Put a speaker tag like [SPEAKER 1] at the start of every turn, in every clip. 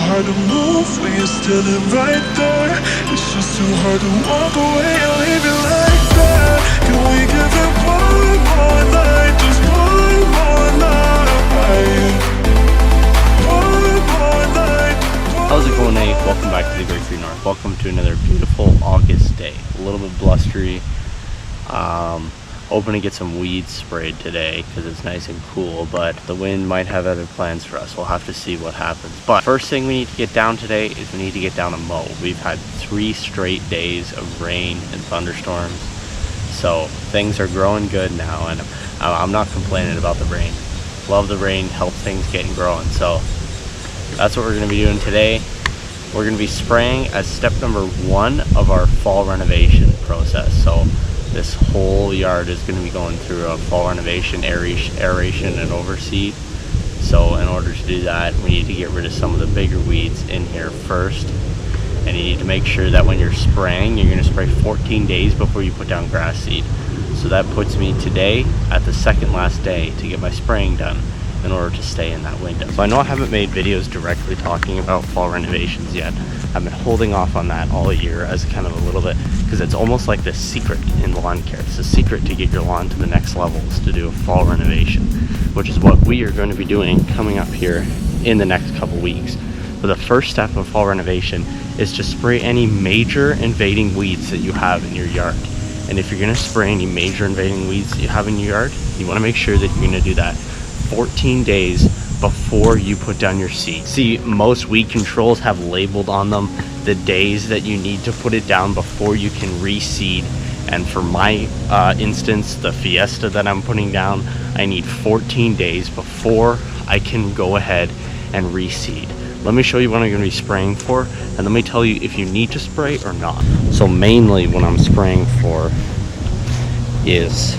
[SPEAKER 1] hard to move when you're standing right there. It's just too hard to walk away and leave it like that. Can we give it one more night, just one more night? One more night.
[SPEAKER 2] How's it going, Nate? Welcome back to the Great Free North. Welcome to another beautiful August day. A little bit blustery. Hoping to get some weeds sprayed today because it's nice and cool, but the wind might have other plans for us. We'll have to see what happens. But first thing we need to get down today is we need to get down a mow. We've had 3 straight days of rain and thunderstorms, so things are growing good now, and I'm not complaining about the rain. Love the rain, helps things getting growing. So that's what we're going to be doing today. We're going to be spraying as step number 1 of our fall renovation process. So this whole yard is going to be going through a fall renovation, aeration and overseed. So in order to do that, we need to get rid of some of the bigger weeds in here first. And you need to make sure that when you're spraying, you're going to spray 14 days before you put down grass seed. So that puts me today at the second last day to get my spraying done in order to stay in that window. So I know I haven't made videos directly talking about fall renovations yet. I've been holding off on that all year as kind of a little bit, because it's almost like the secret in lawn care. It's the secret to get your lawn to the next level is to do a fall renovation, which is what we are going to be doing coming up here in the next couple weeks. But the first step of fall renovation is to spray any major invading weeds that you have in your yard. And if you're going to spray any major invading weeds that you have in your yard, you want to make sure that you're going to do that 14 days before you put down your seed. See, most weed controls have labeled on them the days that you need to put it down before you can reseed. And for my instance, the Fiesta that I'm putting down, I need 14 days before I can go ahead and reseed. Let me show you what I'm going to be spraying for, and let me tell you if you need to spray or not. So mainly what I'm spraying for is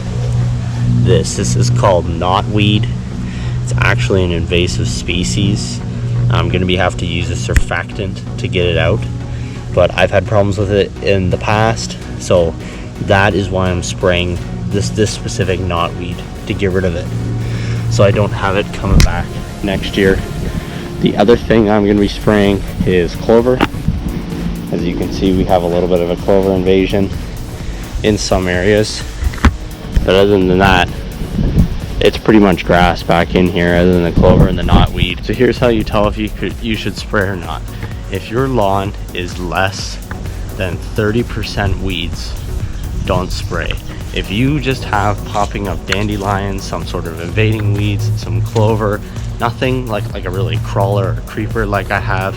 [SPEAKER 2] this. This is called knotweed. It's actually an invasive species. I'm going to have to use a surfactant to get it out, but I've had problems with it in the past, so that is why I'm spraying this specific knotweed, to get rid of it so I don't have it coming back next year. The other thing I'm going to be spraying is clover. As you can see, we have a little bit of a clover invasion in some areas, but other than that, it's pretty much grass back in here other than the clover and the knotweed. So here's how you tell if you should spray or not. If your lawn is less than 30% weeds, don't spray. If you just have popping up dandelions, some sort of invading weeds, some clover, nothing like a really crawler or creeper like I have,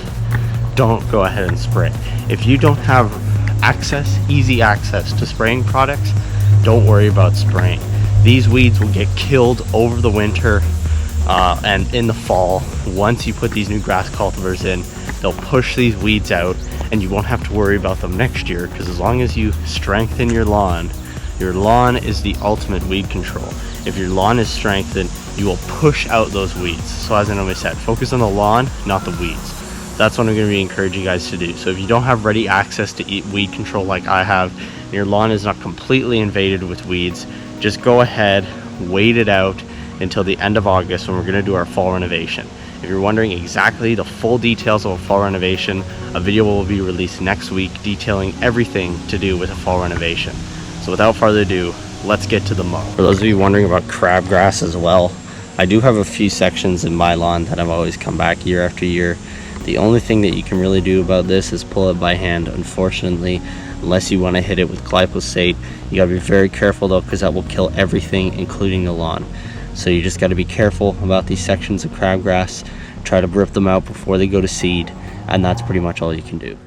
[SPEAKER 2] don't go ahead and spray. If you don't have easy access to spraying products, don't worry about spraying. These weeds will get killed over the winter and in the fall. Once you put these new grass cultivars in, they'll push these weeds out and you won't have to worry about them next year, because as long as you strengthen your lawn is the ultimate weed control. If your lawn is strengthened, you will push out those weeds. So as I always said, focus on the lawn, not the weeds. That's what I'm going to be encouraging you guys to do. So if you don't have ready access to weed control like I have, and your lawn is not completely invaded with weeds, just go ahead, wait it out until the end of August when we're going to do our fall renovation. If you're wondering exactly the full details of a fall renovation, a video will be released next week detailing everything to do with a fall renovation. So without further ado, let's get to the mow. For those of you wondering about crabgrass as well, I do have a few sections in my lawn that I've always come back year after year. The only thing that you can really do about this is pull it by hand, unfortunately, unless you want to hit it with glyphosate. You got to be very careful though, because that will kill everything, including the lawn. So you just got to be careful about these sections of crabgrass. Try to rip them out before they go to seed, and that's pretty much all you can do.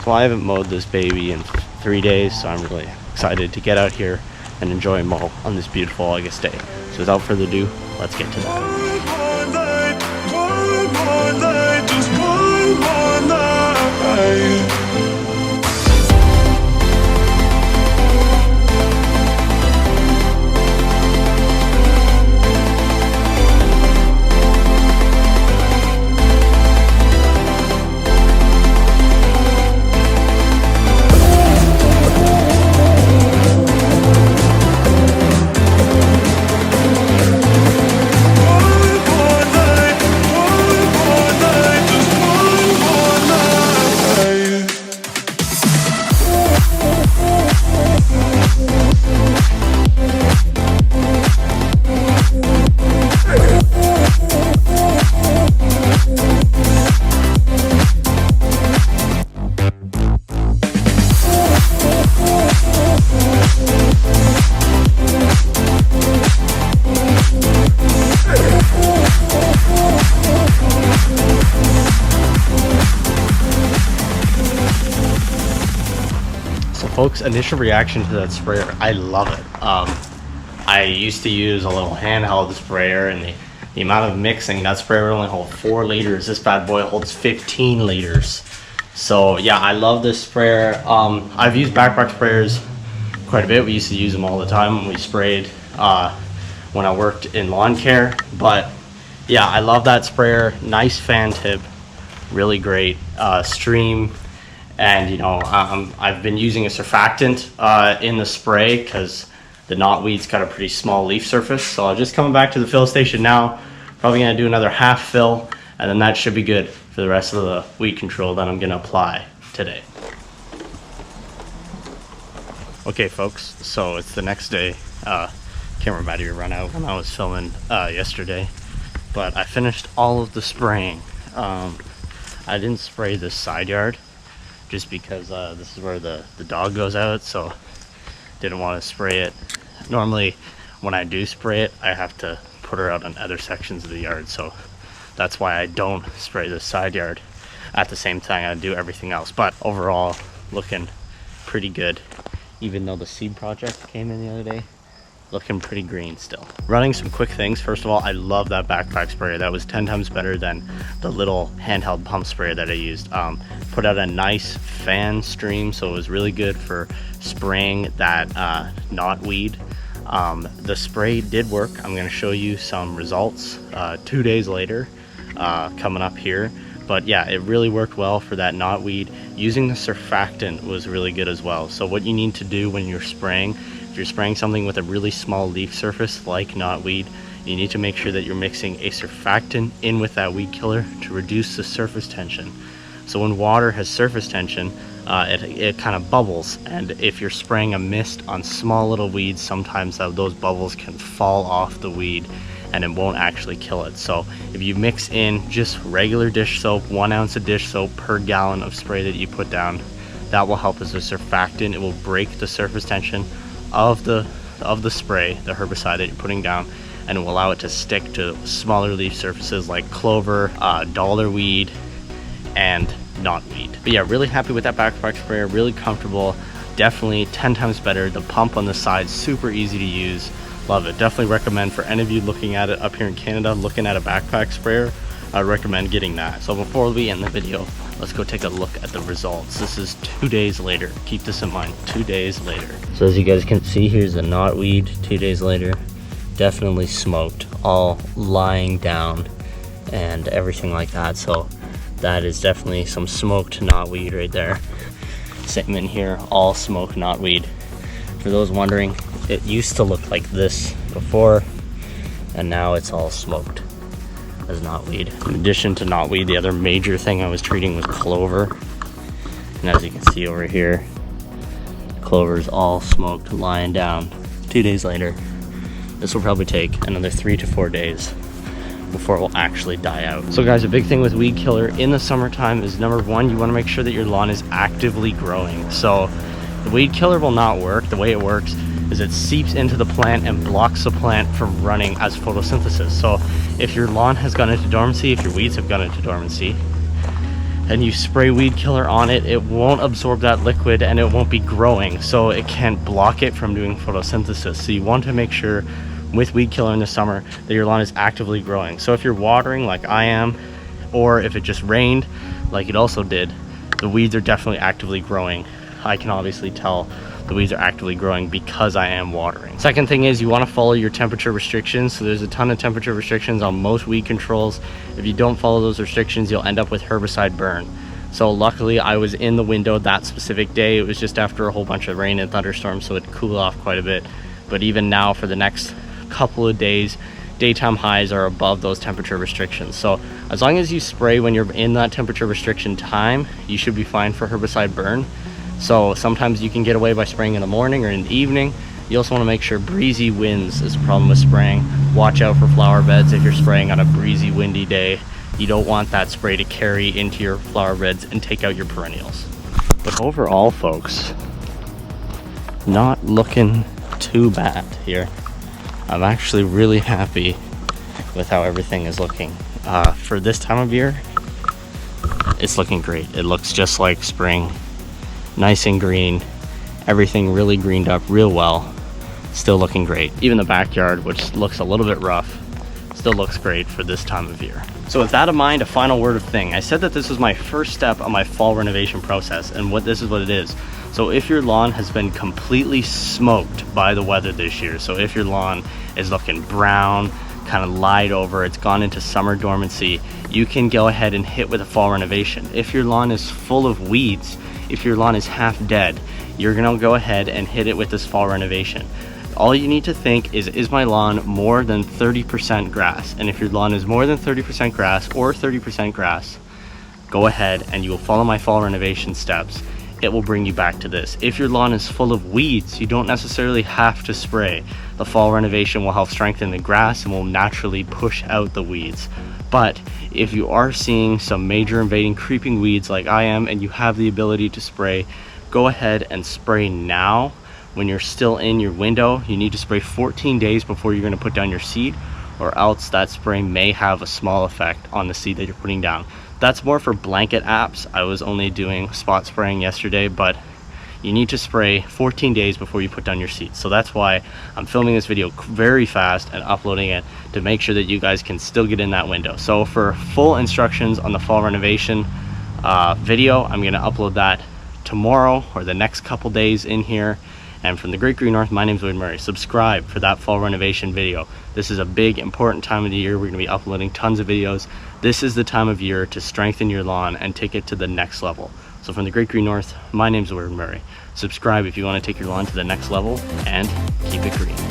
[SPEAKER 2] So I haven't mowed this baby in 3 days, so I'm really excited to get out here and enjoy a mow on this beautiful August day. So without further ado, let's get to that.
[SPEAKER 1] Just one more night. One more night, just
[SPEAKER 2] folks, initial reaction to that sprayer, I love it. I used to use a little handheld sprayer, and the amount of mixing, that sprayer would only hold 4 liters. This bad boy holds 15 liters. So yeah, I love this sprayer. I've used backpack sprayers quite a bit. We used to use them all the time when we sprayed when I worked in lawn care. But yeah, I love that sprayer. Nice fan tip, really great stream. And you know, I've been using a surfactant in the spray because the knotweed's got a pretty small leaf surface. So I'm just coming back to the fill station now. Probably gonna do another half fill, and then that should be good for the rest of the weed control that I'm gonna apply today. Okay folks, so it's the next day. Camera battery ran out when I was filming yesterday, but I finished all of the spraying. I didn't spray this side yard just because this is where the dog goes out, so didn't want to spray it. Normally when I do spray it, I have to put her out on other sections of the yard, so that's why I don't spray the side yard at the same time I do everything else. But overall, looking pretty good, even though the seed project came in the other day. Looking pretty green still. Running some quick things. First of all, I love that backpack sprayer. That was 10 times better than the little handheld pump sprayer that I used. Put out a nice fan stream, so it was really good for spraying that knotweed. The spray did work. I'm going to show you some results 2 days later coming up here. But yeah, it really worked well for that knotweed. Using the surfactant was really good as well. So what you need to do when you're spraying, if you're spraying something with a really small leaf surface like knotweed, you need to make sure that you're mixing a surfactant in with that weed killer to reduce the surface tension. So when water has surface tension, it kind of bubbles, and if you're spraying a mist on small little weeds, sometimes those bubbles can fall off the weed and it won't actually kill it. So if you mix in just regular dish soap, 1 ounce of dish soap per gallon of spray that you put down, that will help as a surfactant. It will break the surface tension of the spray, the herbicide that you're putting down, and it will allow it to stick to smaller leaf surfaces like clover, dollarweed, and knotweed. But yeah, really happy with that backpack sprayer, really comfortable, definitely 10 times better. The pump on the side, super easy to use, love it. Definitely recommend for any of you looking at it up here in Canada, looking at a backpack sprayer, I recommend getting that. So before we end the video, let's go take a look at the results. This is 2 days later. Keep this in mind, 2 days later. So as you guys can see, here's the knotweed 2 days later. Definitely smoked, all lying down and everything like that. So that is definitely some smoked knotweed right there. Same in here, all smoked knotweed. For those wondering, it used to look like this before, and now it's all smoked as knotweed. In addition to knotweed, the other major thing I was treating was clover. And as you can see over here, clover's all smoked, lying down. 2 days later. This will probably take another 3 to 4 days before it will actually die out. So guys, a big thing with weed killer in the summertime is, number one, you want to make sure that your lawn is actively growing. So the weed killer will not work. The way it works is it seeps into the plant and blocks the plant from running as photosynthesis. So if your lawn has gone into dormancy, if your weeds have gone into dormancy, and you spray weed killer on it, it won't absorb that liquid and it won't be growing. So it can't block it from doing photosynthesis. So you want to make sure with weed killer in the summer that your lawn is actively growing. So if you're watering like I am, or if it just rained like it also did, the weeds are definitely actively growing. I can obviously tell the weeds are actively growing because I am watering. Second thing is, you want to follow your temperature restrictions. So there's a ton of temperature restrictions on most weed controls. If you don't follow those restrictions, you'll end up with herbicide burn. So luckily I was in the window that specific day. It was just after a whole bunch of rain and thunderstorms, so it cooled off quite a bit. But even now, for the next couple of days, daytime highs are above those temperature restrictions. So as long as you spray when you're in that temperature restriction time, you should be fine for herbicide burn. So sometimes you can get away by spraying in the morning or in the evening. You also want to make sure breezy winds is a problem with spraying. Watch out for flower beds if you're spraying on a breezy, windy day. You don't want that spray to carry into your flower beds and take out your perennials. But overall, folks, not looking too bad here. I'm actually really happy with how everything is looking. For this time of year, it's looking great. It looks just like spring, nice and green, Everything really greened up real well. Still looking great. Even the backyard, which looks a little bit rough, still looks great for this time of year. So with that in mind, a final word of thing. I said that this was my first step on my fall renovation process, and this is what it is. So if your lawn has been completely smoked by the weather this year, so if your lawn is looking brown, kind of lied over, it's gone into summer dormancy, you can go ahead and hit with a fall renovation. If your lawn is full of weeds, if your lawn is half dead, you're gonna go ahead and hit it with this fall renovation. All you need to think is my lawn more than 30% grass? And if your lawn is more than 30% grass or 30% grass, go ahead and you will follow my fall renovation steps. It will bring you back to this. If your lawn is full of weeds, you don't necessarily have to spray. The fall renovation will help strengthen the grass and will naturally push out the weeds. But if you are seeing some major invading creeping weeds like I am, and you have the ability to spray, go ahead and spray now. When you're still in your window, you need to spray 14 days before you're going to put down your seed, or else that spray may have a small effect on the seed that you're putting down. That's more for blanket apps. I was only doing spot spraying yesterday, but you need to spray 14 days before you put down your seed. So that's why I'm filming this video very fast and uploading it to make sure that you guys can still get in that window. So for full instructions on the fall renovation video, I'm going to upload that tomorrow or the next couple days in here. And from the Great Green North, my name is Wade Murray. Subscribe for that fall renovation video. This is a big, important time of the year. We're going to be uploading tons of videos. This is the time of year to strengthen your lawn and take it to the next level. So from the Great Green North, my name is Wade Murray. Subscribe if you want to take your lawn to the next level and keep it green.